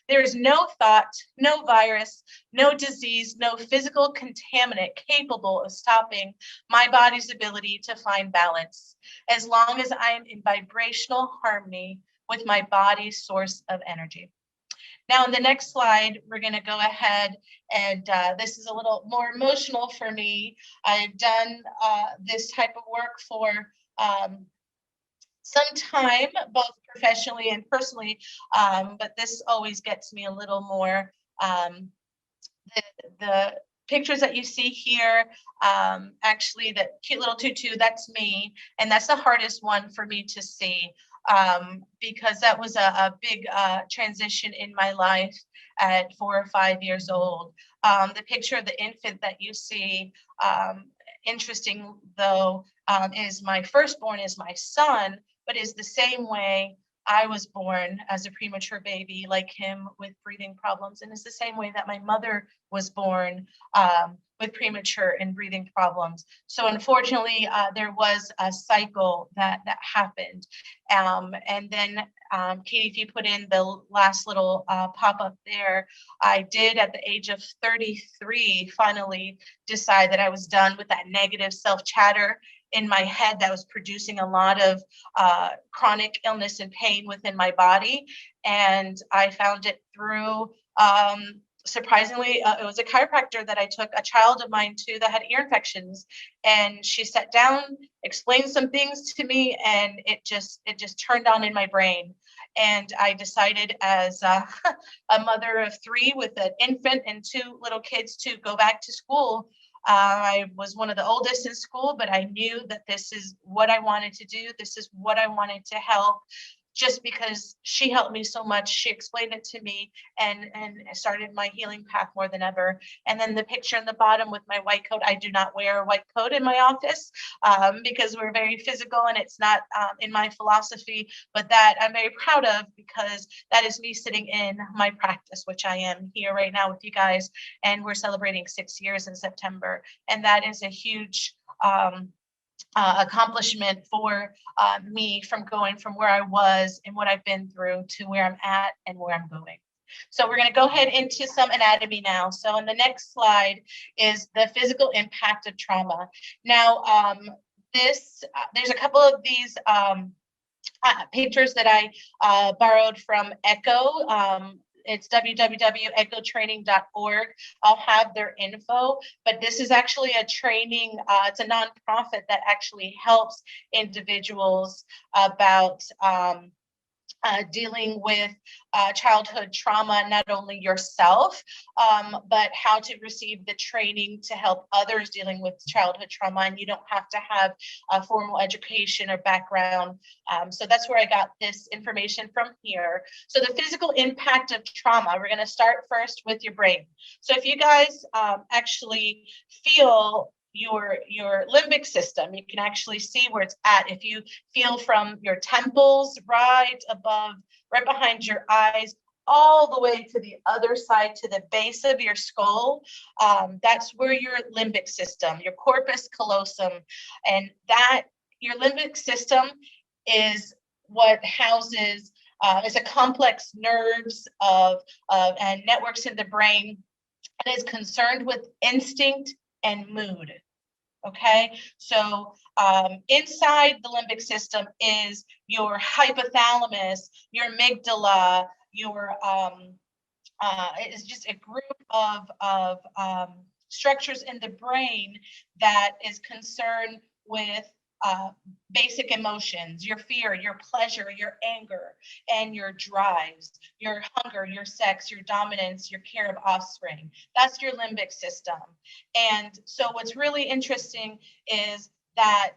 There is no thought, no virus, no disease, no physical contaminant capable of stopping my body's ability to find balance, as long as I am in vibrational harmony with my body's source of energy. Now, in the next slide, we're going to go ahead and this is a little more emotional for me. I've done this type of work for some time, both professionally and personally, but this always gets me a little more. The pictures that you see here, actually, that cute little tutu, that's me, and that's the hardest one for me to see, because that was a big transition in my life at 4 or 5 years old. The picture of the infant that you see, interesting though, is my firstborn is my son, but is the same way I was born as a premature baby, like him, with breathing problems, and it's the same way that my mother was born with premature and breathing problems. So unfortunately, there was a cycle that happened. And then, Katie, if you put in the last little pop-up there, I did at the age of 33 finally decide that I was done with that negative self-chatter in my head that was producing a lot of chronic illness and pain within my body. And I found it through, surprisingly, it was a chiropractor that I took a child of mine to that had ear infections. And she sat down, explained some things to me, and it just turned on in my brain. And I decided, as a mother of 3 with an infant and 2 little kids, to go back to school. I was one of the oldest in school, but I knew that this is what I wanted to do. This is what I wanted to help, just because she helped me so much. She explained it to me and started my healing path more than ever. And then the picture in the bottom with my white coat, I do not wear a white coat in my office because we're very physical and it's not in my philosophy, but that I'm very proud of, because that is me sitting in my practice, which I am here right now with you guys. And we're celebrating 6 years in September. And that is a huge accomplishment for me, from going from where I was and what I've been through to where I'm at and where I'm going. So we're going to go ahead into some anatomy now. So on the next slide is the physical impact of trauma. Now, there's a couple of these pictures that I borrowed from ECHO. It's www.echotraining.org. I'll have their info, but this is actually a training. It's a nonprofit that actually helps individuals about dealing with childhood trauma, not only yourself, but how to receive the training to help others dealing with childhood trauma. And you don't have to have a formal education or background. So that's where I got this information from here. So the physical impact of trauma, we're going to start first with your brain. So if you guys actually feel your limbic system, you can actually see where it's at. If you feel from your temples right above, right behind your eyes, all the way to the other side, to the base of your skull, that's where your limbic system, your corpus callosum, and that your limbic system is what houses is a complex nerves and networks in the brain, and is concerned with instinct and mood. Okay, so inside the limbic system is your hypothalamus, your amygdala, your it is just a group of structures in the brain that is concerned with basic emotions, your fear, your pleasure, your anger, and your drives, your hunger, your sex, your dominance, your care of offspring. That's your limbic system. And so what's really interesting is that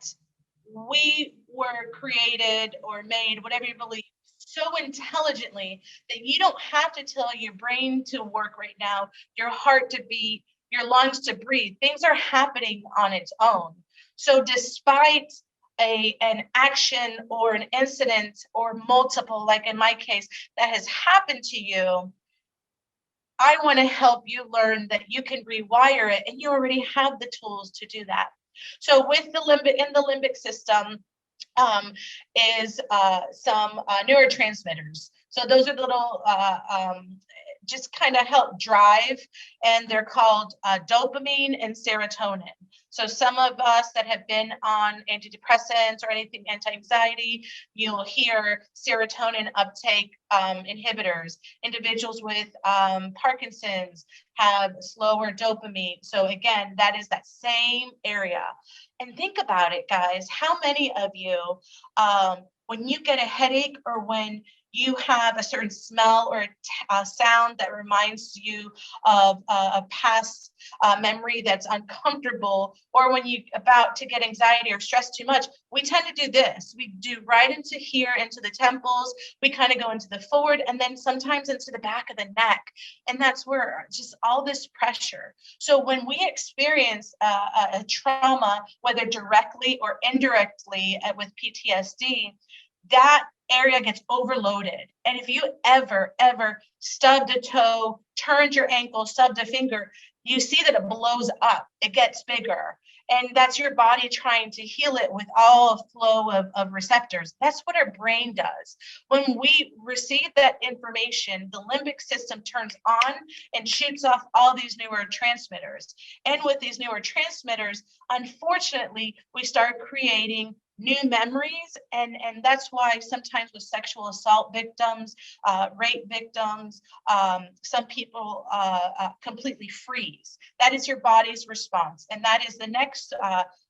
we were created or made, whatever you believe, so intelligently that you don't have to tell your brain to work right now, your heart to beat, your lungs to breathe. Things are happening on its own. So despite an action or an incident or multiple, like in my case, that has happened to you, I want to help you learn that you can rewire it, and you already have the tools to do that. So with the limbic system is some neurotransmitters. So those are the little just kind of help drive, and they're called dopamine and serotonin. So some of us that have been on antidepressants or anything anti-anxiety, you'll hear serotonin uptake inhibitors. Individuals with Parkinson's have slower dopamine. So again, that is that same area. And think about it, guys, how many of you, when you get a headache or when you have a certain smell or a sound that reminds you of a past memory that's uncomfortable, or when you about to get anxiety or stress too much, we tend to do this. We do right into here, into the temples. We kind of go into the forward and then sometimes into the back of the neck. And that's where just all this pressure. So when we experience a trauma, whether directly or indirectly with PTSD, that area gets overloaded. And if you ever stubbed a toe, turned your ankle, stubbed a finger, you see that it blows up, it gets bigger. And that's your body trying to heal it with all a flow of receptors. That's what our brain does. When we receive that information, the limbic system turns on and shoots off all these neurotransmitters. And with these neurotransmitters, unfortunately, we start creating new memories, and that's why sometimes with sexual assault victims, rape victims, some people completely freeze. That is your body's response, and that is the next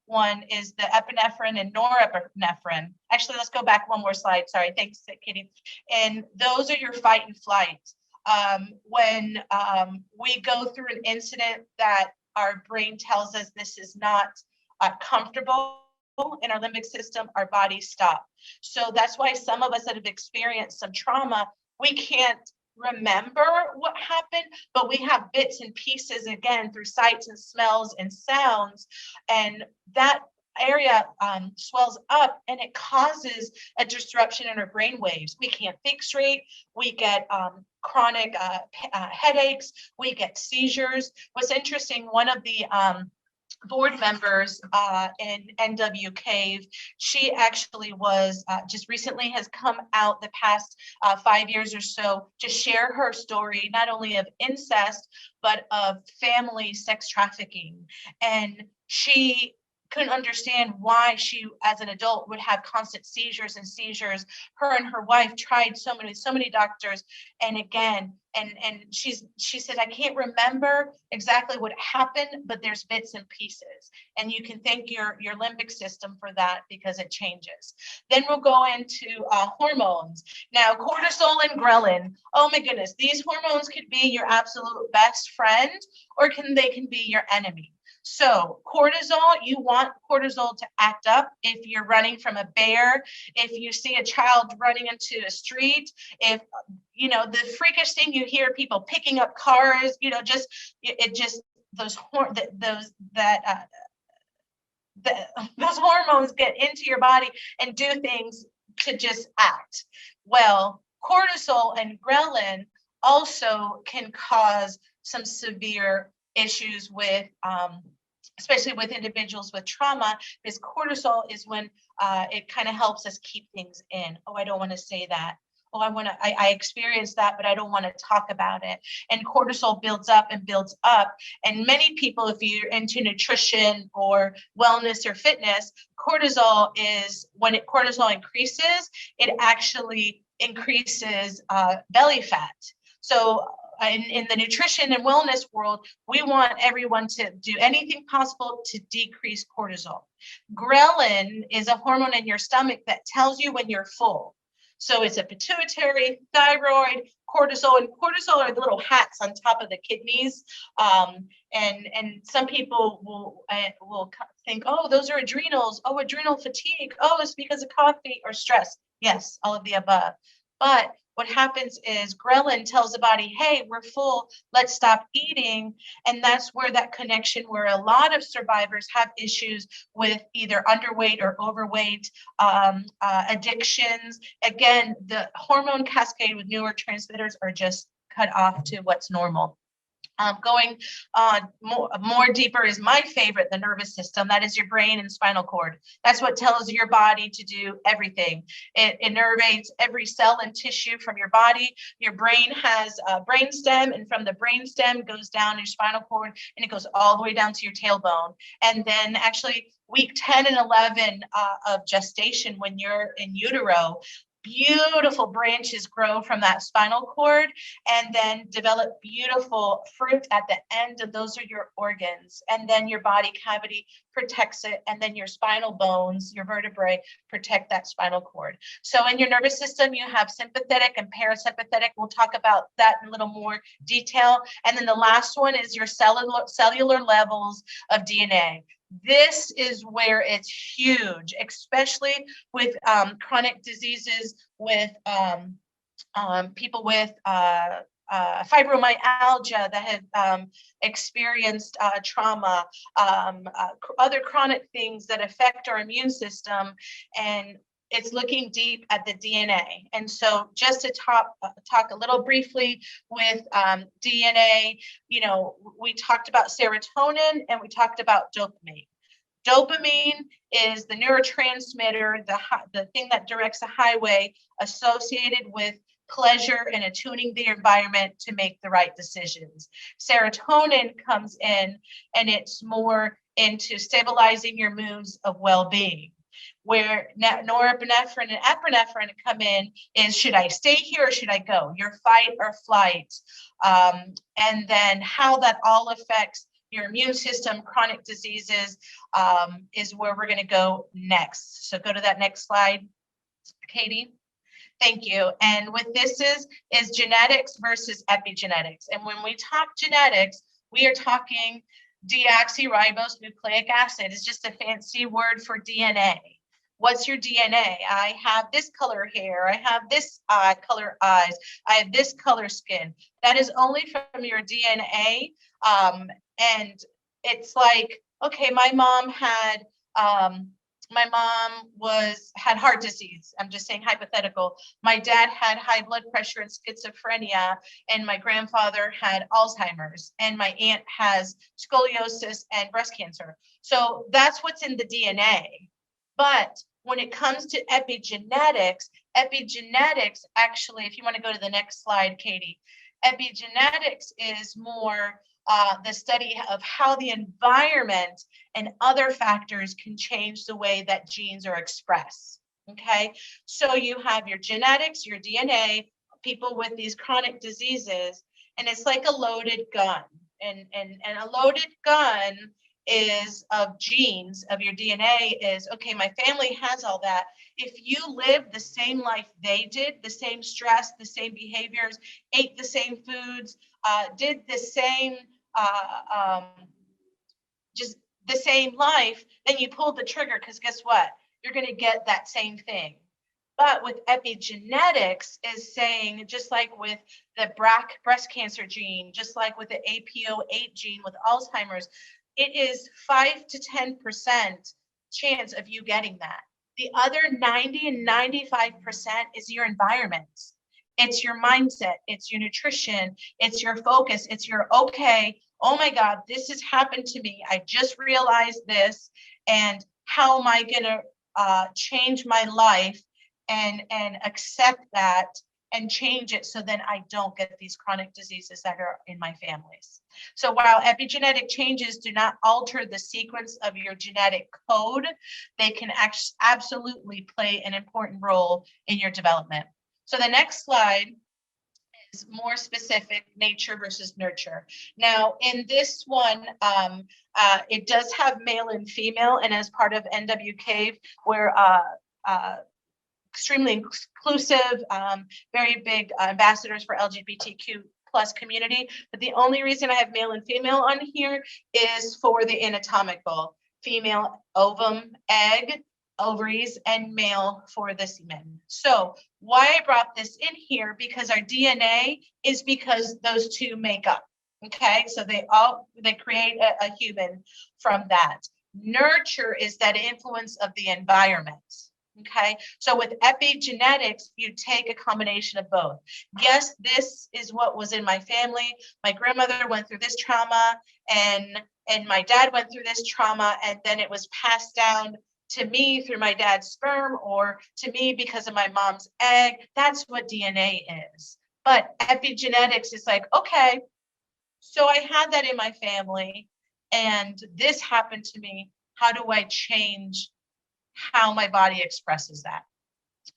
one is the epinephrine and norepinephrine. Actually, let's go back one more slide. Sorry, thanks, Katie. And those are your fight and flight. When we go through an incident that our brain tells us this is not comfortable in our limbic system, our bodies stop. So that's why some of us that have experienced some trauma, we can't remember what happened, but we have bits and pieces again through sights and smells and sounds, and that area swells up and it causes a disruption in our brain waves. We can't think straight. We get chronic headaches. We get seizures. What's interesting, one of the board members in NWCAVE, she actually was just recently has come out the past 5 years or so to share her story, not only of incest, but of family sex trafficking. And she couldn't understand why she, as an adult, would have constant seizures and seizures. Her and her wife tried so many doctors, and again, and she said, I can't remember exactly what happened, but there's bits and pieces, and you can thank your limbic system for that because it changes. Then we'll go into hormones. Now, cortisol and ghrelin. Oh my goodness, these hormones could be your absolute best friend, or they can be your enemy. So cortisol, you want cortisol to act up if you're running from a bear, if you see a child running into a street, if, you know, the freakish thing you hear people picking up cars, you know, those hormones get into your body and do things to just act. Well, cortisol and ghrelin also can cause some severe issues with especially with individuals with trauma, because cortisol is when it kind of helps us keep things in. Oh, I don't want to say that. Oh, I experienced that, but I don't want to talk about it. And cortisol builds up and builds up. And many people, if you're into nutrition or wellness or fitness, cortisol is, when cortisol increases, it actually increases belly fat. So in the nutrition and wellness world, we want everyone to do anything possible to decrease cortisol. Ghrelin is a hormone in your stomach that tells you when you're full. So it's a pituitary, thyroid, cortisol, and cortisol are the little hats on top of the kidneys. And some people will think, oh, those are adrenals. Oh, adrenal fatigue. Oh, it's because of coffee or stress. Yes, all of the above. But what happens is ghrelin tells the body, hey, we're full, let's stop eating. And that's where that connection, where a lot of survivors have issues with either underweight or overweight, addictions. Again, the hormone cascade with neurotransmitters are just cut off to what's normal. Going more deeper is my favorite, the nervous system. That is your brain and spinal cord. That's what tells your body to do everything. It innervates every cell and tissue from your body. Your brain has a brain stem, and from the brain stem goes down your spinal cord, and it goes all the way down to your tailbone. And then actually week 10 and 11 of gestation, when you're in utero, beautiful branches grow from that spinal cord and then develop beautiful fruit at the end, and those are your organs. And then your body cavity protects it, and then your spinal bones, your vertebrae, protect that spinal cord. So in your nervous system, you have sympathetic and parasympathetic. We'll talk about that in a little more detail. And then the last one is your cellular levels of DNA. This is where it's huge, especially with chronic diseases, with people with fibromyalgia that have experienced trauma, other chronic things that affect our immune system. And it's looking deep at the DNA. And so just to talk a little briefly with DNA, you know, we talked about serotonin and we talked about dopamine. Dopamine is the neurotransmitter, the thing that directs the highway associated with pleasure and attuning the environment to make the right decisions. Serotonin comes in and it's more into stabilizing your moods of well-being. Where norepinephrine and epinephrine come in is, should I stay here or should I go? Your fight or flight. And then how that all affects your immune system, chronic diseases, is where we're going to go next. So go to that next slide, Katie. Thank you. And what this is genetics versus epigenetics. And when we talk genetics, we are talking deoxyribose nucleic acid. It's just a fancy word for DNA. What's your DNA? I have this color hair. I have this color eyes. I have this color skin. That is only from your DNA. And it's like, okay, my mom had heart disease. I'm just saying hypothetical. My dad had high blood pressure and schizophrenia, and my grandfather had Alzheimer's, and my aunt has scoliosis and breast cancer. So that's what's in the DNA. But when it comes to epigenetics actually, if you want to go to the next slide, Katie, epigenetics is more the study of how the environment and other factors can change the way that genes are expressed. Okay, so you have your genetics, your DNA, people with these chronic diseases, and it's like a loaded gun. And a loaded gun is of genes of your DNA is, okay, my family has all that. If you live the same life they did, the same stress, the same behaviors, ate the same foods, did the same just the same life, then you pulled the trigger, because guess what? You're going to get that same thing. But with epigenetics is saying, just like with the BRCA breast cancer gene, just like with the APO8 gene with Alzheimer's, it is 5 to 10% chance of you getting that. The other 90 and 95% is your environment. It's your mindset, it's your nutrition, it's your focus, it's your, okay, oh my God, this has happened to me. I just realized this, and how am I gonna change my life and accept that and change it so then I don't get these chronic diseases that are in my families. So while epigenetic changes do not alter the sequence of your genetic code, they can absolutely play an important role in your development. So the next slide is more specific, nature versus nurture. Now, in this one, it does have male and female, and as part of NWCAVE, we're extremely inclusive, very big ambassadors for LGBTQ plus community. But the only reason I have male and female on here is for the anatomical. Female ovum, egg, ovaries, and male for the semen. So why I brought this in here, because our DNA is because those two make up. Okay, so they create a human from that. Nurture is that influence of the environment. Okay, so with epigenetics, you take a combination of both. Yes, this is what was in my family. My grandmother went through this trauma, and my dad went through this trauma, and then it was passed down to me through my dad's sperm, or to me because of my mom's egg. That's what DNA is. But epigenetics is like, okay, so I had that in my family, and this happened to me. How do I change how my body expresses that?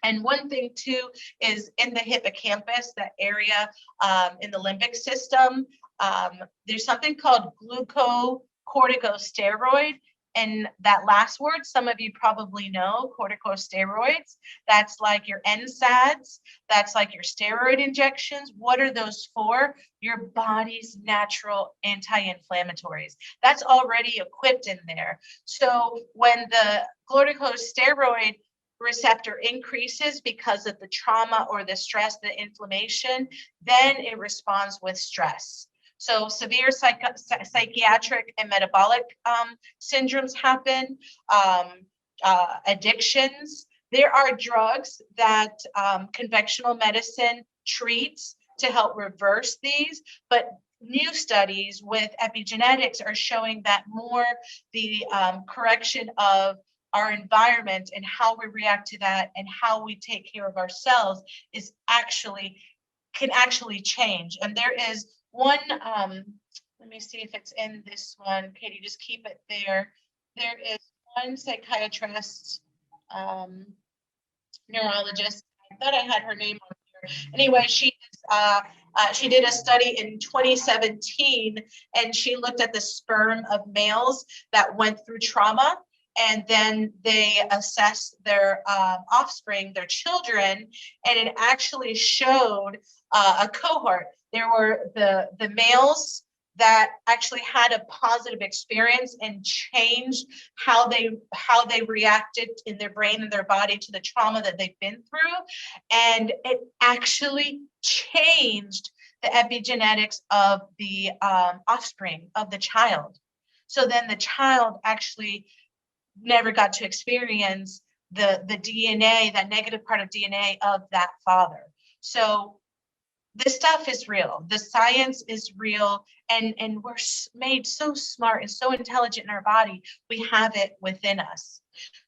And one thing too is in the hippocampus, that area in the limbic system, there's something called glucocorticosteroid. And that last word, some of you probably know, corticosteroids. That's like your NSAIDs. That's like your steroid injections. What are those for? Your body's natural anti-inflammatories. That's already equipped in there. So when the corticosteroid receptor increases because of the trauma or the stress, the inflammation, then it responds with stress. So severe psychiatric and metabolic syndromes happen, addictions. There are drugs that conventional medicine treats to help reverse these, but new studies with epigenetics are showing that more the correction of our environment and how we react to that and how we take care of ourselves is can actually change. And there is one, let me see if it's in this one. Katie, just keep it there. There is one psychiatrist, neurologist. I thought I had her name on here. Anyway, she did a study in 2017, and she looked at the sperm of males that went through trauma, and then they assessed their offspring, their children, and it actually showed a cohort. There were the males that actually had a positive experience and changed how they reacted in their brain and their body to the trauma that they've been through, and it actually changed the epigenetics of the offspring of the child. So then the child actually never got to experience the DNA, that negative part of DNA of that father. So this stuff is real. The science is real, and we're made so smart and so intelligent in our body. We have it within us.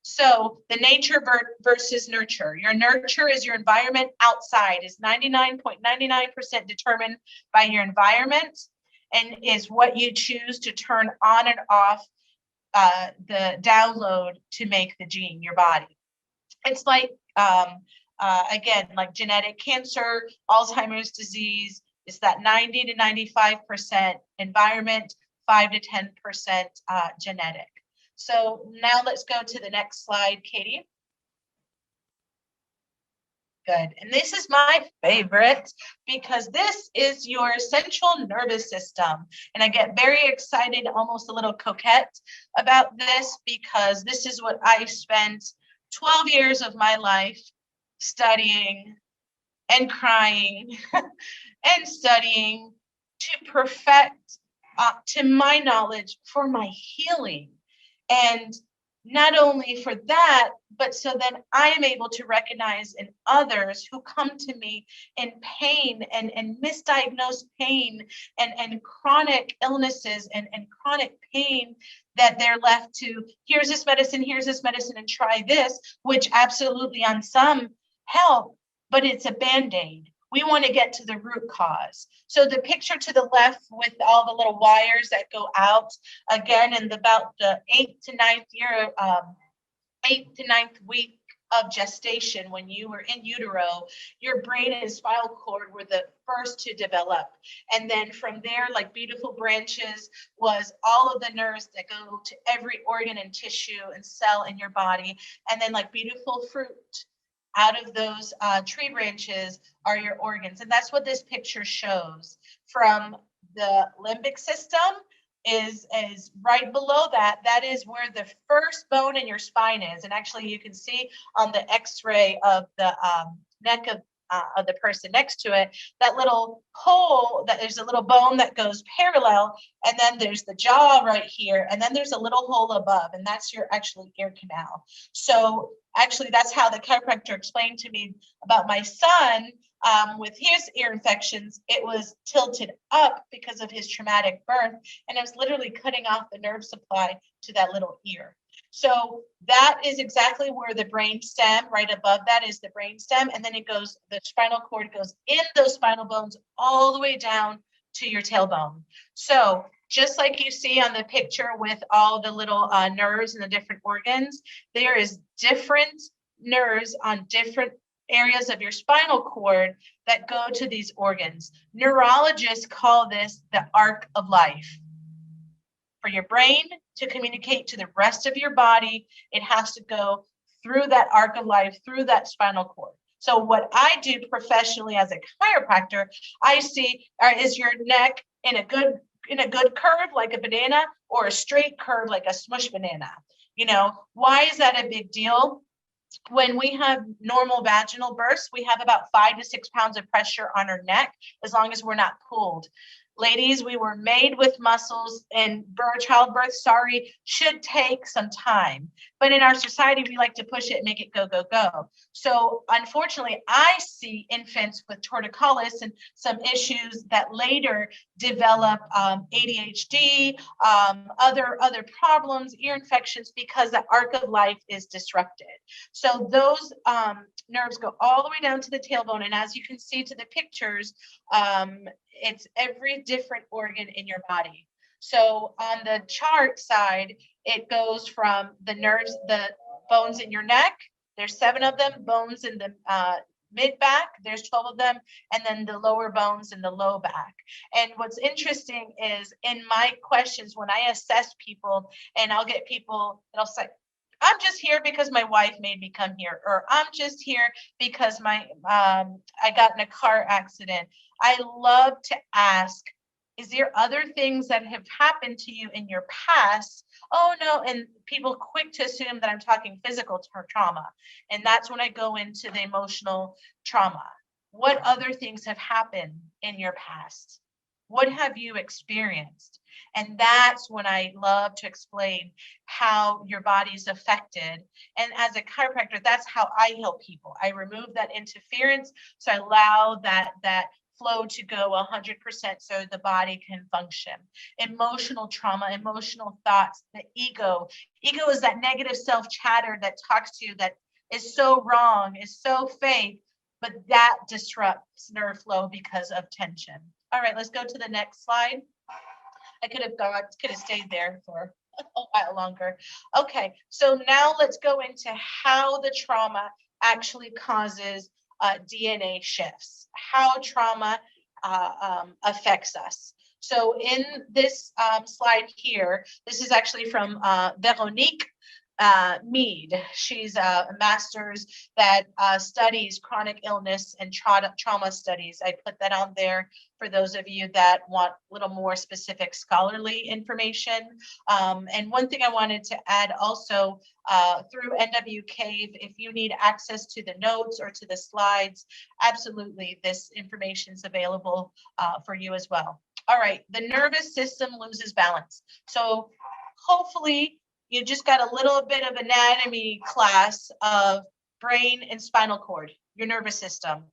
So the nature versus nurture. Your nurture is your environment outside, is 99.99% determined by your environment, and is what you choose to turn on and off the download to make the gene, your body. It's like, again, like genetic cancer, Alzheimer's disease, is that 90 to 95% environment, 5 to 10% genetic. So now let's go to the next slide, Katie. Good. And this is my favorite because this is your central nervous system. And I get very excited, almost a little coquette about this, because this is what I spent 12 years of my life studying and crying and studying to perfect, to my knowledge, for my healing. And not only for that, but so that I am able to recognize in others who come to me in pain and misdiagnosed pain and chronic illnesses and chronic pain, that they're left to, here's this medicine, and try this, which absolutely on some help, but it's a Band-Aid. We want to get to the root cause. So the picture to the left with all the little wires that go out, again, in about the 8th to 9th week of gestation, when you were in utero, your brain and spinal cord were the first to develop. And then from there, like beautiful branches, was all of the nerves that go to every organ and tissue and cell in your body. And then like beautiful fruit, out of those tree branches are your organs. And that's what this picture shows. From the limbic system is right below that. That is where the first bone in your spine is. And actually you can see on the x-ray of the neck of the person next to it, that little hole, that there's a little bone that goes parallel, and then there's the jaw right here, and then there's a little hole above, and that's your actually ear canal. So actually, that's how the chiropractor explained to me about my son. With his ear infections, it was tilted up because of his traumatic birth, and it was literally cutting off the nerve supply to that little ear. So that is exactly where the brain stem, right above that is the brain stem, and then it goes, the spinal cord goes in those spinal bones all the way down to your tailbone. So just like you see on the picture with all the little nerves and the different organs, there is different nerves on different areas of your spinal cord that go to these organs. Neurologists call this the arc of life. For your brain to communicate to the rest of your body, it has to go through that arc of life, through that spinal cord. So what I do professionally as a chiropractor, I see is your neck in a good curve like a banana, or a straight curve like a smush banana. You know, why is that a big deal? When we have normal vaginal births, we have about 5 to 6 pounds of pressure on our neck, as long as we're not pulled. Ladies, we were made with muscles, and childbirth, should take some time. But in our society, we like to push it and make it go, go, go. So unfortunately, I see infants with torticollis and some issues that later develop ADHD, other problems, ear infections, because the arc of life is disrupted. So those nerves go all the way down to the tailbone. And as you can see to the pictures, it's every different organ in your body. So on the chart side, it goes from the nerves, the bones in your neck. There's 7 of them. Bones in the mid back, there's 12 of them, and then the lower bones in the low back. And what's interesting is in my questions, when I assess people, and I'll get people that'll say, I'm just here because my wife made me come here, or I'm just here because I got in a car accident. I love to ask, is there other things that have happened to you in your past? Oh, no. And people quick to assume that I'm talking physical trauma. And that's when I go into the emotional trauma. What other things have happened in your past? What have you experienced? And that's when I love to explain how your body's affected. And as a chiropractor, that's how I help people. I remove that interference. So I allow that flow to go 100% so the body can function. Emotional trauma, emotional thoughts, the ego. Ego is that negative self-chatter that talks to you that is so wrong, is so fake, but that disrupts nerve flow because of tension. All right, let's go to the next slide. I could have stayed there for a while longer. Okay, so now let's go into how the trauma actually causes DNA shifts, how trauma affects us. So in this slide here, this is actually from Veronique Mead. She's a master's that studies chronic illness and trauma studies. I put that on there for those of you that want a little more specific scholarly information. And one thing I wanted to add also, through NWCAVE, if you need access to the notes or to the slides, absolutely, this information is available for you as well. All right, the nervous system loses balance. So hopefully you just got a little bit of anatomy class of brain and spinal cord, your nervous system.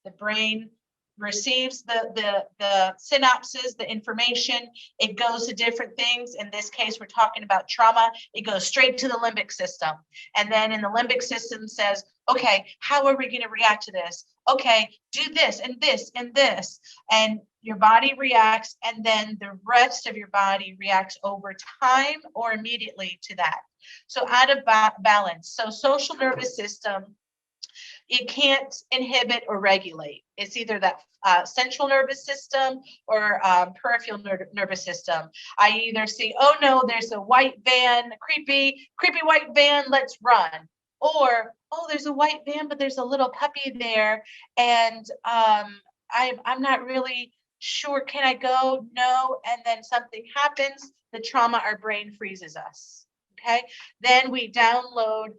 The brain receives the synapses, the information. It goes to different things. In this case, we're talking about trauma. It goes straight to the limbic system. And then in the limbic system says, okay, how are we going to react to this? Okay, do this and this and this. And your body reacts, and then the rest of your body reacts over time or immediately to that. So out of balance. So social nervous system, it can't inhibit or regulate. It's either that central nervous system or peripheral nervous system. I either see, oh no, there's a white van, creepy white van, let's run. Or, oh, there's a white van, but there's a little puppy there, and I'm not really sure, can I go? No. And then something happens, the trauma, our brain freezes us. Okay. Then we download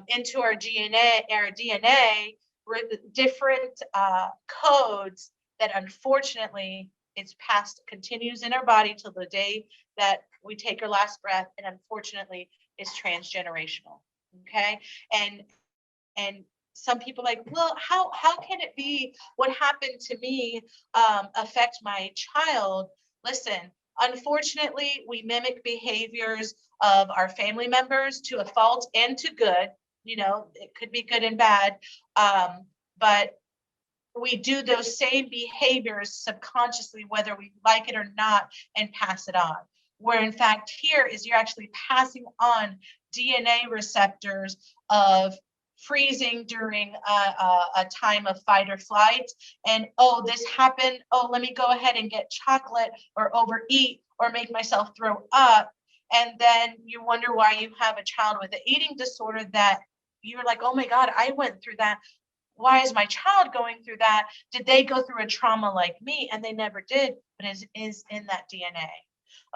into our DNA different codes that unfortunately it's passed, continues in our body till the day that we take our last breath, and unfortunately is transgenerational. Okay. And some people like, well, how can it be what happened to me affect my child? Listen, unfortunately, we mimic behaviors of our family members to a fault and to good. You know, it could be good and bad, but we do those same behaviors subconsciously, whether we like it or not, and pass it on. Where in fact here is you're actually passing on DNA receptors of freezing during a time of fight or flight. And, oh, this happened. Oh, let me go ahead and get chocolate or overeat or make myself throw up. And then you wonder why you have a child with an eating disorder that you're like, oh my God, I went through that. Why is my child going through that? Did they go through a trauma like me? And they never did, but it is in that DNA.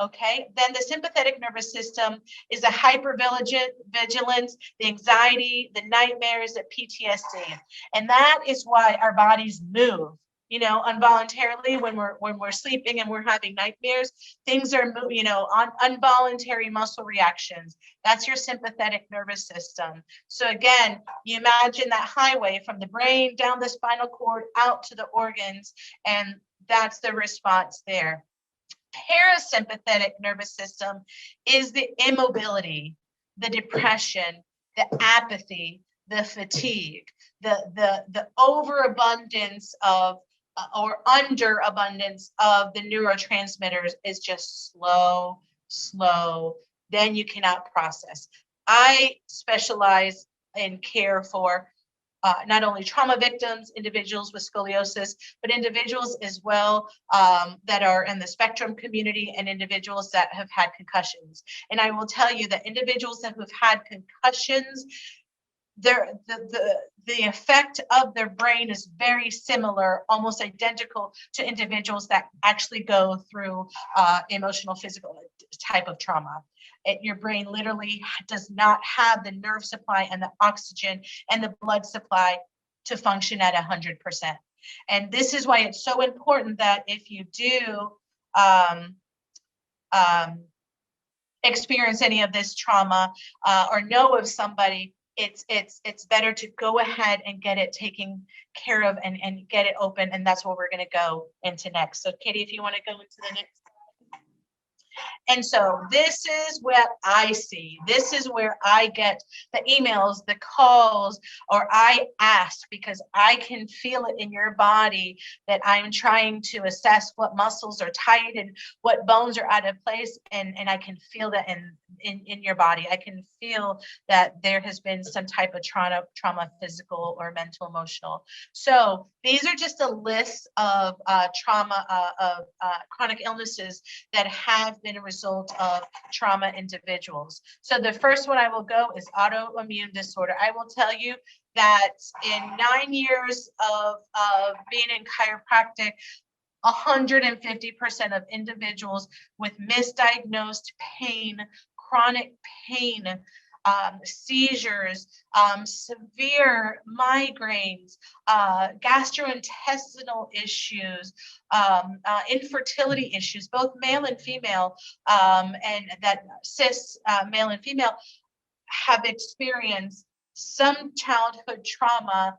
Okay, then the sympathetic nervous system is the hypervigilance, the anxiety, the nightmares, the PTSD. And that is why our bodies move, you know, involuntarily when we're sleeping and we're having nightmares. Things are moving, you know, on involuntary muscle reactions. That's your sympathetic nervous system. So again, you imagine that highway from the brain down the spinal cord out to the organs, and that's the response there. Parasympathetic nervous system is the immobility, the depression, the apathy, the fatigue, the overabundance of or underabundance of the neurotransmitters is just slow. Then you cannot process. I specialize in care for not only trauma victims, individuals with scoliosis, but individuals as well that are in the spectrum community and individuals that have had concussions. And I will tell you that individuals that have had concussions, the effect of their brain is very similar, almost identical to individuals that actually go through emotional, physical type of trauma. Your brain literally does not have the nerve supply and the oxygen and the blood supply to function at 100%. And this is why it's so important that if you do experience any of this trauma or know of somebody, it's better to go ahead and get it taken care of and get it open. And that's what we're going to go into next. So Katie, if you want to go into the next. And so this is what I see. This is where I get the emails, the calls, or I ask because I can feel it in your body that I'm trying to assess what muscles are tight and what bones are out of place. And I can feel that in your body. I can feel that there has been some type of trauma, physical or mental, emotional. So these are just a list of trauma, of chronic illnesses that have been a result of trauma individuals. So the first one I will go is autoimmune disorder. I will tell you that in 9 years of being in chiropractic, 150% of individuals with misdiagnosed pain, chronic pain, seizures, severe migraines, gastrointestinal issues, infertility issues, both male and female, and that cis male and female have experienced some childhood trauma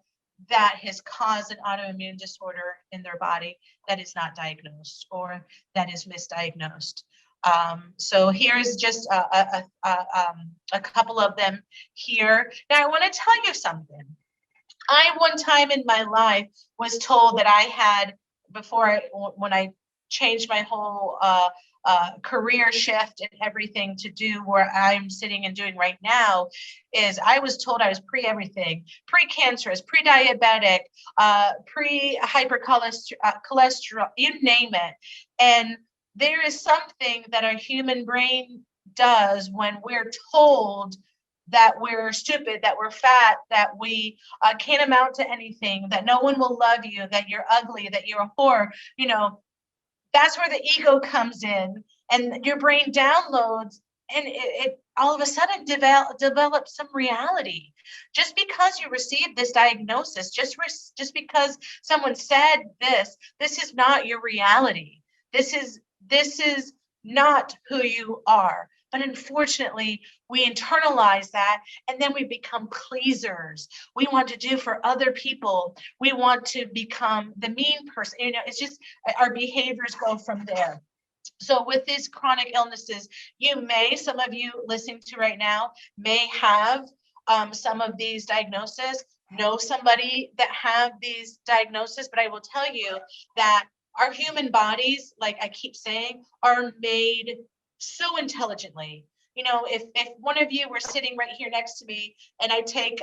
that has caused an autoimmune disorder in their body that is not diagnosed or that is misdiagnosed. So here's just a couple of them here. Now I want to tell you something. I one time in my life was told that I had, when I changed my whole career shift and everything to do where I'm sitting and doing right now, is I was told I was pre-everything, pre-cancerous, pre-diabetic, pre-hypercholesterol, you name it. And there is something that our human brain does when we're told that we're stupid, that we're fat, that we can't amount to anything, that no one will love you, that you're ugly, that you're a whore. You know, that's where the ego comes in and your brain downloads. And all of a sudden develop some reality. Just because you received this diagnosis, just because someone said this is not your reality. This is not who you are. But unfortunately, we internalize that, and then we become pleasers. We want to do for other people. We want to become the mean person. It's just our behaviors go from there. So with these chronic illnesses, some of you listening to right now may have some of these diagnoses, know somebody that have these diagnoses, but I will tell you that our human bodies, like I keep saying, are made so intelligently. If one of you were sitting right here next to me and I take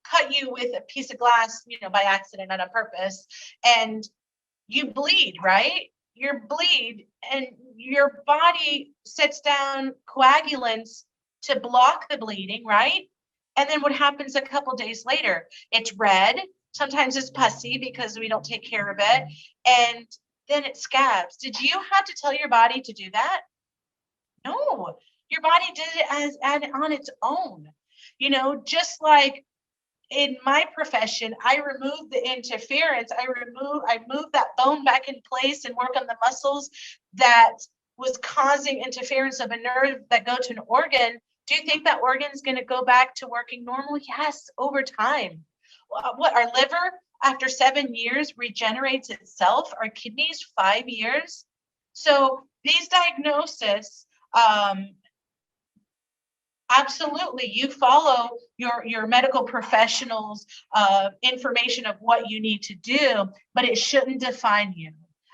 cut you with a piece of glass, by accident, not on purpose, and you bleed, right? You bleed and your body sets down coagulants to block the bleeding, right? And then what happens a couple days later? It's red. Sometimes it's pussy because we don't take care of it. And then it scabs. Did you have to tell your body to do that? No, your body did it on its own. Just like in my profession, I remove the interference. I move that bone back in place and work on the muscles that was causing interference of a nerve that go to an organ. Do you think that organ is going to go back to working normal? Yes, over time. What, our liver after 7 years regenerates itself, our kidneys 5 years. So these diagnoses, absolutely, you follow your medical professionals' information of what you need to do, but it shouldn't define you.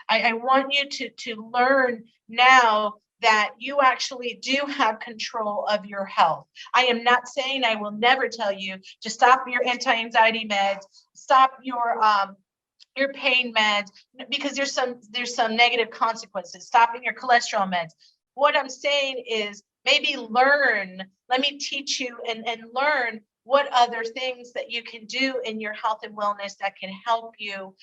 I want you to learn now that you actually do have control of your health. I am not saying, I will never tell you to stop your anti-anxiety meds, stop your pain meds, because there's some negative consequences, stopping your cholesterol meds. What I'm saying is, maybe let me teach you and learn what other things that you can do in your health and wellness that can help you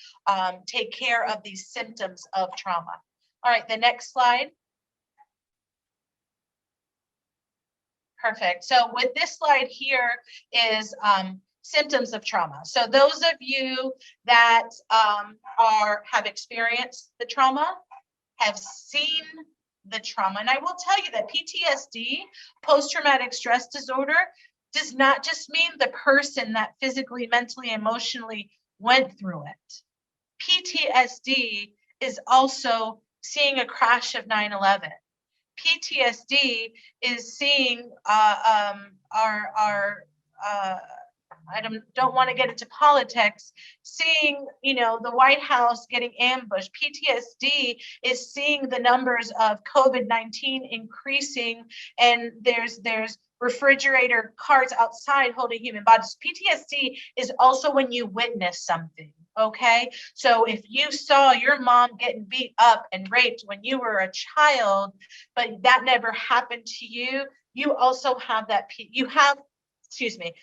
take care of these symptoms of trauma. All right, the next slide. Perfect. So with this slide here is symptoms of trauma. So those of you that have experienced the trauma, have seen the trauma, and I will tell you that PTSD, post-traumatic stress disorder, does not just mean the person that physically, mentally, emotionally went through it. PTSD is also seeing a crash of 9/11. PTSD is seeing I don't want to get into politics, seeing, the White House getting ambushed. PTSD is seeing the numbers of COVID-19 increasing, and there's refrigerator carts outside holding human bodies. PTSD is also when you witness something. Okay, so if you saw your mom getting beat up and raped when you were a child, but that never happened to you, you also have that. Excuse me,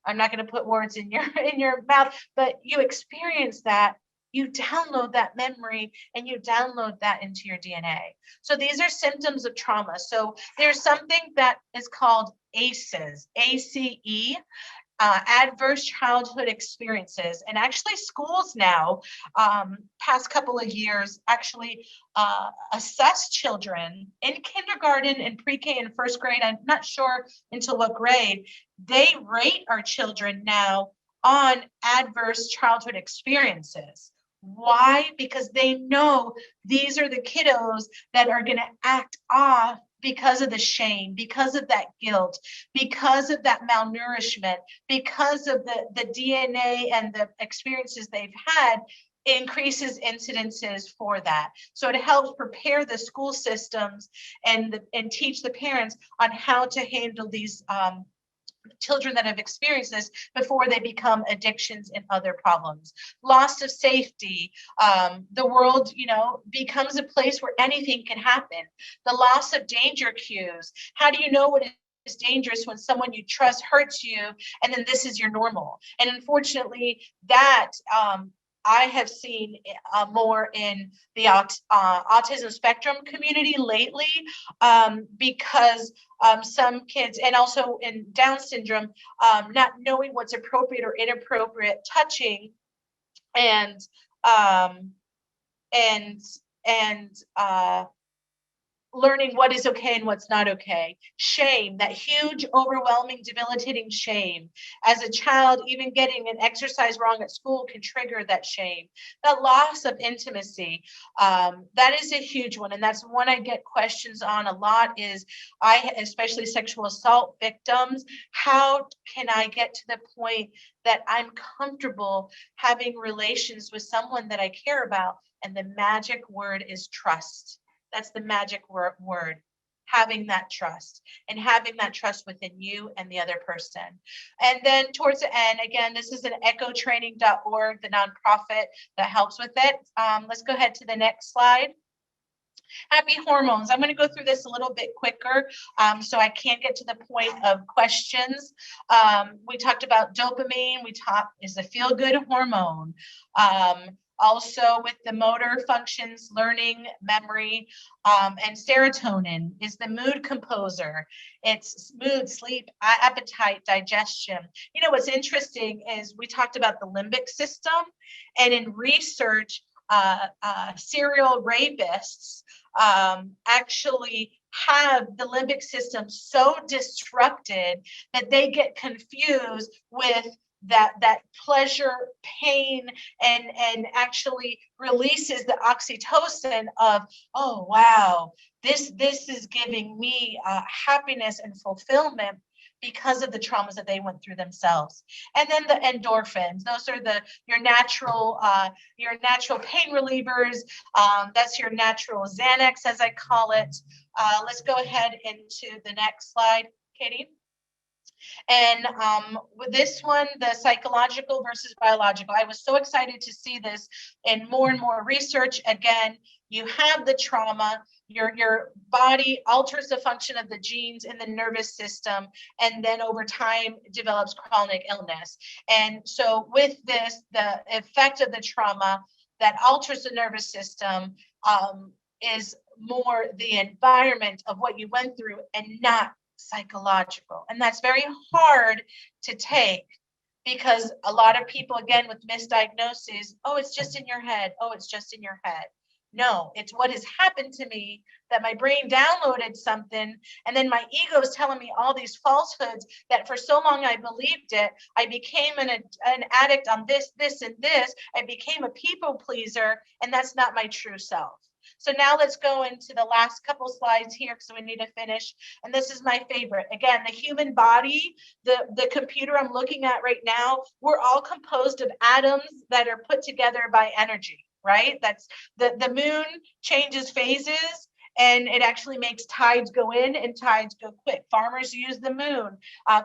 I'm not going to put words in your mouth, but you experience that. You download that memory and you download that into your DNA. So these are symptoms of trauma. So there's something that is called ACEs, ACE. Adverse childhood experiences, and actually schools now, past couple of years, actually assess children in kindergarten and pre-K and first grade. I'm not sure until what grade. They rate our children now on adverse childhood experiences. Why? Because they know these are the kiddos that are going to act off because of the shame, because of that guilt, because of that malnourishment, because of the DNA and the experiences they've had, increases incidences for that. So it helps prepare the school systems and teach the parents on how to handle these children that have experienced this before they become addictions and other problems. Loss of safety. The world, becomes a place where anything can happen. The loss of danger cues. How do you know what is dangerous when someone you trust hurts you, and then this is your normal? And unfortunately, that I have seen more in the autism spectrum community lately, because some kids, and also in Down syndrome, not knowing what's appropriate or inappropriate touching, and um, and and learning what is okay and what's not okay. Shame, that huge, overwhelming, debilitating shame. As a child, even getting an exercise wrong at school can trigger that shame. The loss of intimacy, that is a huge one. And that's one I get questions on a lot is, especially sexual assault victims, how can I get to the point that I'm comfortable having relations with someone that I care about? And the magic word is trust. That's the magic word, having that trust, and having that trust within you and the other person. And then towards the end, again, this is an echotraining.org, the nonprofit that helps with it. Let's go ahead to the next slide. Happy hormones. I'm going to go through this a little bit quicker, so I can get to the point of questions. We talked about dopamine. We talked is a feel-good hormone. Also with the motor functions, learning, memory, and serotonin is the mood composer. It's mood, sleep, appetite, digestion. You know, what's interesting is we talked about the limbic system, and in research, serial rapists actually have the limbic system so disrupted that they get confused with that pleasure, pain, and actually releases the oxytocin of, oh wow, this is giving me happiness and fulfillment because of the traumas that they went through themselves. And then the endorphins, those are your natural pain relievers. That's your natural Xanax, as I call it. Let's go ahead into the next slide, Katie. And with this one, the psychological versus biological, I was so excited to see this in more and more research. Again, you have the trauma, your body alters the function of the genes in the nervous system, and then over time develops chronic illness. And so with this, the effect of the trauma that alters the nervous system is more the environment of what you went through and not psychological. And that's very hard to take, because a lot of people, again, with misdiagnoses, oh, it's just in your head. Oh, it's just in your head. No, it's what has happened to me, that my brain downloaded something, and then my ego is telling me all these falsehoods that for so long I believed it. I became an addict on this, and this. I became a people pleaser, and that's not my true self. So now let's go into the last couple slides here, because we need to finish. And this is my favorite. Again, the human body, the computer I'm looking at right now, we're all composed of atoms that are put together by energy, right? That's the moon changes phases, and it actually makes tides go in and tides go quick. Farmers use the moon.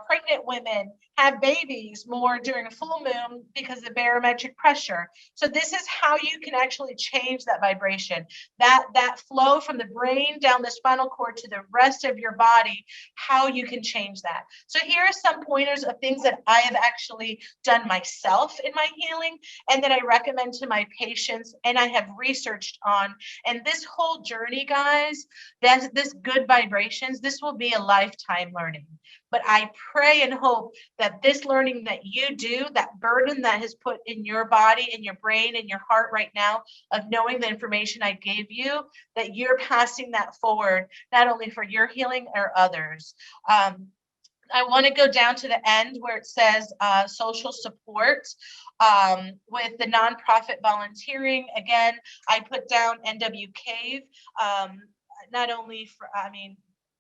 Pregnant women have babies more during a full moon because of barometric pressure. So this is how you can actually change that vibration, that flow from the brain down the spinal cord to the rest of your body, how you can change that. So here are some pointers of things that I have actually done myself in my healing, and that I recommend to my patients, and I have researched on. And this whole journey, guys, this good vibrations, this will be a lifetime learning. But I pray and hope that this learning that you do, that burden that is put in your body, in your brain, in your heart right now, of knowing the information I gave you, that you're passing that forward, not only for your healing or others. I want to go down to the end where it says social support with the nonprofit volunteering. Again, I put down NWCAVE, not only for,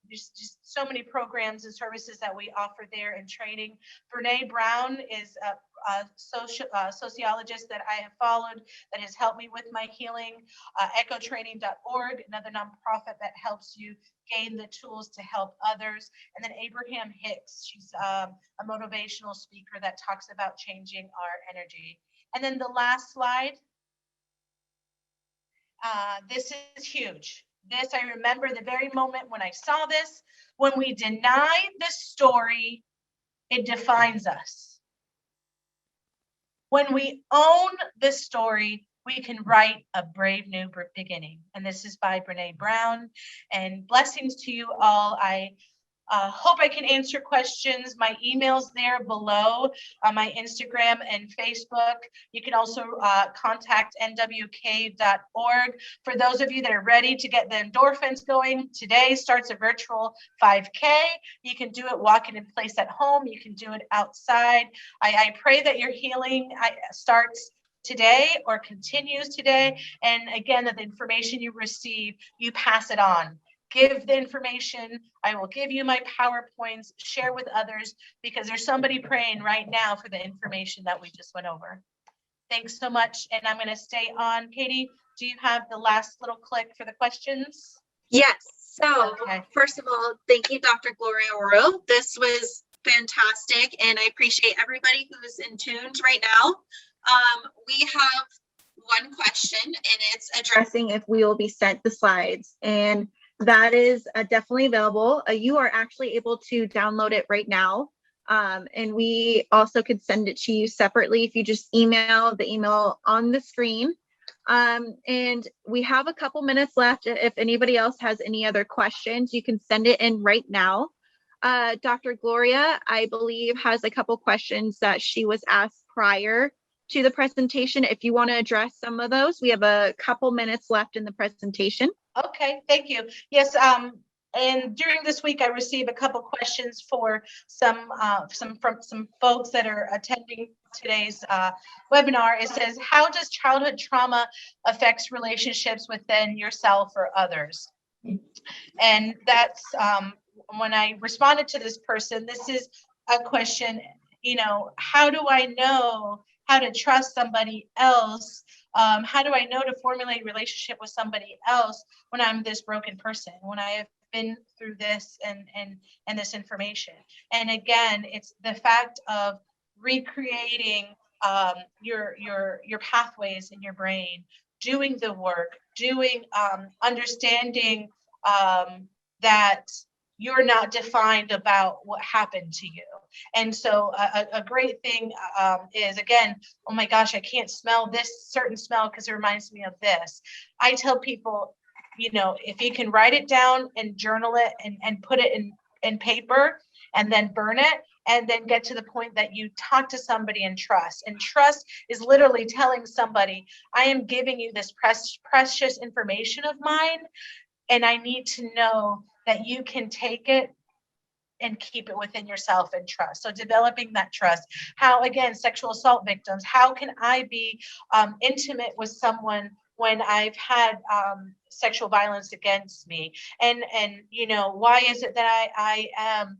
there's just so many programs and services that we offer there and training. Brene Brown is a sociologist that I have followed that has helped me with my healing. Echotraining.org, another nonprofit that helps you gain the tools to help others. And then Abraham Hicks, she's a motivational speaker that talks about changing our energy. And then the last slide, this is huge. This, I remember the very moment when I saw this. When we deny the story, it defines us. When we own the story, we can write a brave new beginning. And this is by Brene Brown. And blessings to you all. I hope I can answer questions. My email's there below on my Instagram and Facebook. You can also contact NWCAVE.org. For those of you that are ready to get the endorphins going, today starts a virtual 5K. You can do it walking in place at home. You can do it outside. I pray that your healing starts today or continues today. And again, that the information you receive, you pass it on. Give the information. I will give you my PowerPoints, share with others, because there's somebody praying right now for the information that we just went over. Thanks so much. And I'm going to stay on. Katie, do you have the last little click for the questions? Yes. So First of all, thank you, Dr. Gloria Arroyo. This was fantastic. And I appreciate everybody who's in tune right now. We have one question, and it's addressing if we will be sent the slides. And that is definitely available. You are actually able to download it right now. And we also could send it to you separately if you just email the email on the screen. And we have a couple minutes left. If anybody else has any other questions, you can send it in right now. Dr. Gloria, I believe, has a couple questions that she was asked prior to the presentation. If you want to address some of those, we have a couple minutes left in the presentation. Okay, thank you. Yes, and during this week, I received a couple questions for some folks that are attending today's webinar. It says, how does childhood trauma affects relationships within yourself or others? And that's when I responded to this person, this is a question, how do I know how to trust somebody else? How do I know to formulate a relationship with somebody else when I'm this broken person, when I have been through this and this information? And again, it's the fact of recreating your pathways in your brain, doing the work, understanding that you're not defined about what happened to you. And so a great thing is, again, oh my gosh, I can't smell this certain smell because it reminds me of this. I tell people, if you can write it down and journal it and put it in paper and then burn it, and then get to the point that you talk to somebody and trust. And trust is literally telling somebody, I am giving you this precious information of mine, and I need to know that you can take it and keep it within yourself and trust. So developing that trust. How, again, sexual assault victims, how can I be intimate with someone when I've had sexual violence against me? And why is it that I am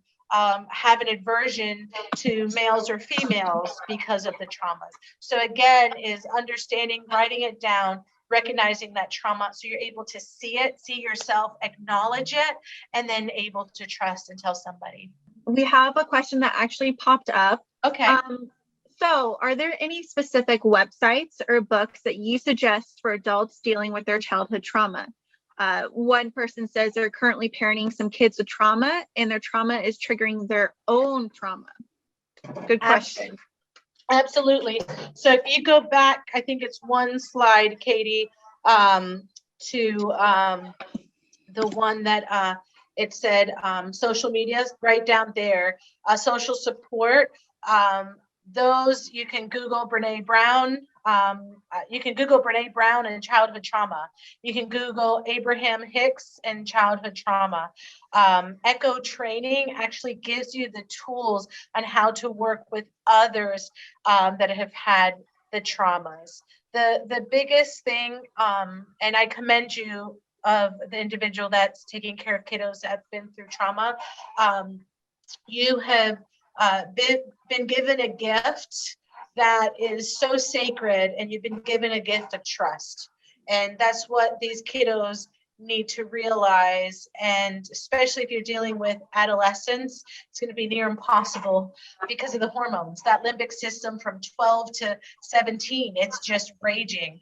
have an aversion to males or females because of the traumas? So again, is understanding, writing it down, recognizing that trauma, so you're able to see it, see yourself, acknowledge it, and then able to trust and tell somebody. We have a question that actually popped up. Okay. So are there any specific websites or books that you suggest for adults dealing with their childhood trauma? One person says they're currently parenting some kids with trauma, and their trauma is triggering their own trauma. Good question. Absolutely. So if you go back, I think it's one slide, Katie, to the one that it said social media, right down there, social support. Those you can Google Brene Brown. You can Google Brene Brown and childhood trauma. You can Google Abraham Hicks and childhood trauma. Echo training actually gives you the tools on how to work with others that have had the traumas. The biggest thing, and I commend you of the individual that's taking care of kiddos that have been through trauma. You have been given a gift that is so sacred, and you've been given a gift of trust. And that's what these kiddos need to realize. And especially if you're dealing with adolescents, it's going to be near impossible because of the hormones. That limbic system from 12 to 17, it's just raging.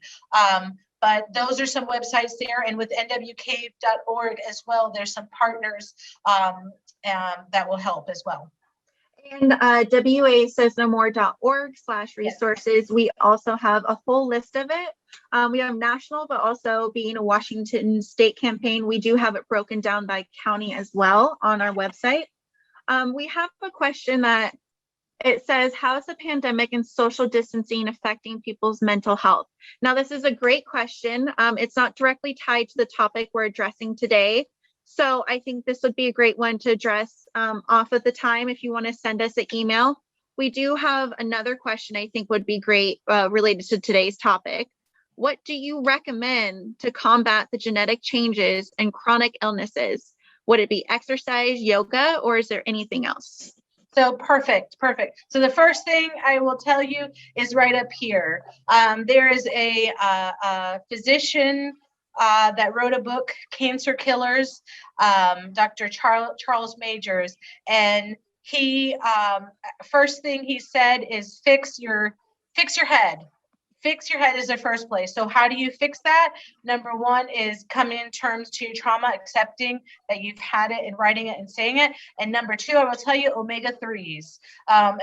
But those are some websites there. And with NWCAVE.org as well, there's some partners that will help as well. And WASaysNoMore.org/resources. We also have a full list of it. We have national, but also being a Washington state campaign, we do have it broken down by county as well on our website. We have a question that it says, how is the pandemic and social distancing affecting people's mental health? Now, this is a great question. It's not directly tied to the topic we're addressing today. So I think this would be a great one to address off at the time if you want to send us an email. We do have another question I think would be great related to today's topic. What do you recommend to combat the genetic changes and chronic illnesses? Would it be exercise, yoga, or is there anything else? So perfect. So the first thing I will tell you is right up here. There is a physician that wrote a book, Cancer Killers, Dr. Charles Majors, and he first thing he said is fix your head. Fix your head is the first place. So how do you fix that? Number one is come in terms to trauma, accepting that you've had it and writing it and saying it. And number two, I will tell you omega-3s.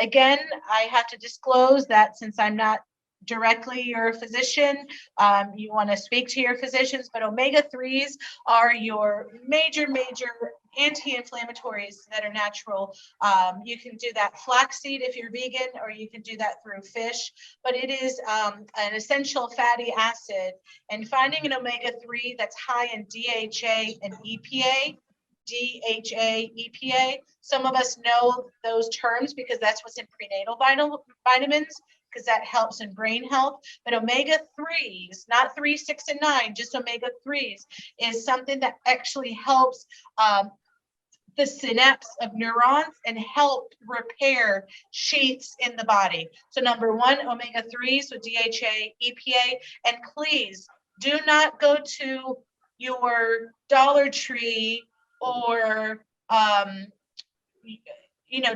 Again, I have to disclose that since I'm not directly your physician, you want to speak to your physicians, but omega-3s are your major anti-inflammatories that are natural. You can do that flaxseed if you're vegan, or you can do that through fish, but it is an essential fatty acid, and finding an omega-3 that's high in DHA and EPA. Some of us know those terms because that's what's in prenatal vitamins, because that helps in brain health. But omega-3s, not 3, 6, and 9, just omega-3s, is something that actually helps the synapse of neurons and help repair sheaths in the body. So number one, omega-3s with DHA, EPA, and please do not go to your Dollar Tree or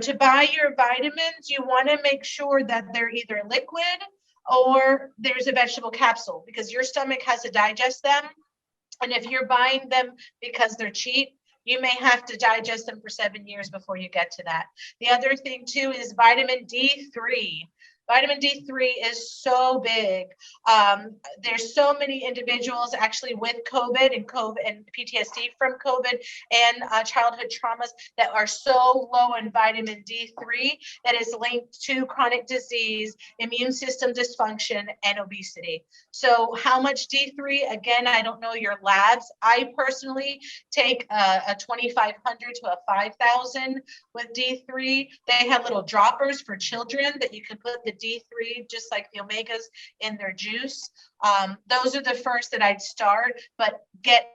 to buy your vitamins. You want to make sure that they're either liquid or there's a vegetable capsule, because your stomach has to digest them. And if you're buying them because they're cheap, you may have to digest them for 7 years before you get to that. The other thing too is vitamin D3. Vitamin D3 is so big. There's so many individuals actually with COVID and PTSD from COVID and childhood traumas that are so low in vitamin D3 that is linked to chronic disease, immune system dysfunction, and obesity. So how much D3? Again, I don't know your labs. I personally take a 2,500 to a 5,000 with D3. They have little droppers for children that you can put the D3, just like the omegas, in their juice. Those are the first that I'd start, but get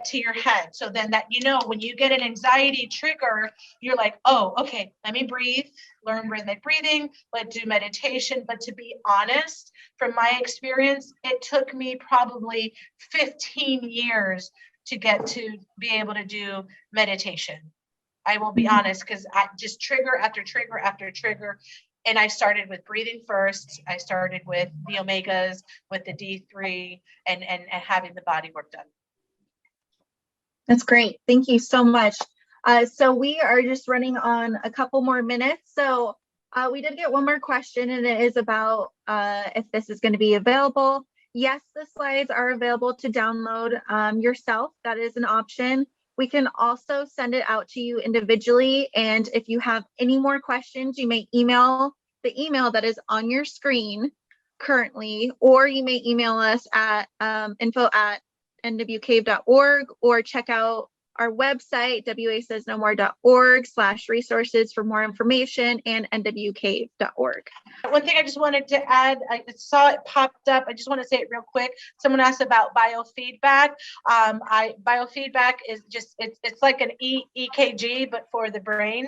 to your head. So then that, when you get an anxiety trigger, you're like, oh, okay, let me breathe, learn rhythmic breathing, let's do meditation. But to be honest, from my experience, it took me probably 15 years to get to be able to do meditation. I will be honest, because I just trigger after trigger after trigger. And I started with breathing first. I started with the omegas, with the D3, and having the body work done. That's great. Thank you so much. So we are just running on a couple more minutes. So we did get one more question, and it is about if this is going to be available. Yes, the slides are available to download yourself. That is an option. We can also send it out to you individually. And if you have any more questions, you may email the email that is on your screen currently, or you may email us at info@nwcave.org, or check out our website, WASaysNoMore.org/resources for more information, and NWCAVE.org. One thing I just wanted to add, I saw it popped up. I just want to say it real quick. Someone asked about biofeedback. Biofeedback is just, it's like an EKG, but for the brain.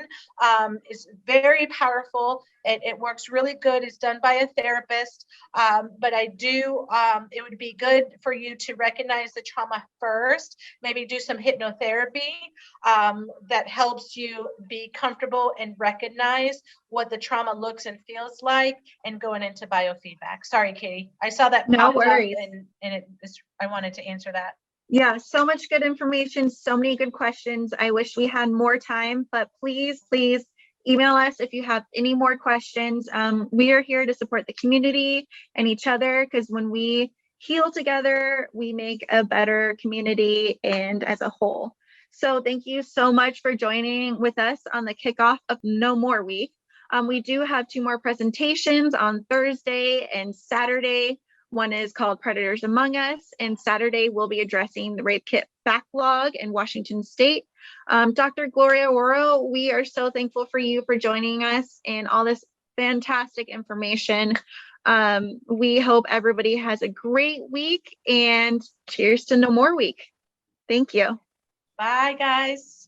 It's very powerful. It works really good. It's done by a therapist. But it would be good for you to recognize the trauma first, maybe do some hypnotherapy that helps you be comfortable and recognize what the trauma looks and feels like, and going into biofeedback. Sorry, Katie. I saw that. No worries. I wanted to answer that. Yeah, so much good information, so many good questions. I wish we had more time, but please email us if you have any more questions. We are here to support the community and each other, because when we heal together, we make a better community and as a whole. So thank you so much for joining with us on the kickoff of No More Week. We do have 2 more presentations on Thursday and Saturday. One is called Predators Among Us, and Saturday we'll be addressing the rape kit backlog in Washington State. Dr. Gloria Arroyo, we are so thankful for you for joining us and all this fantastic information. We hope everybody has a great week, and cheers to No More Week. Thank you. Bye, guys.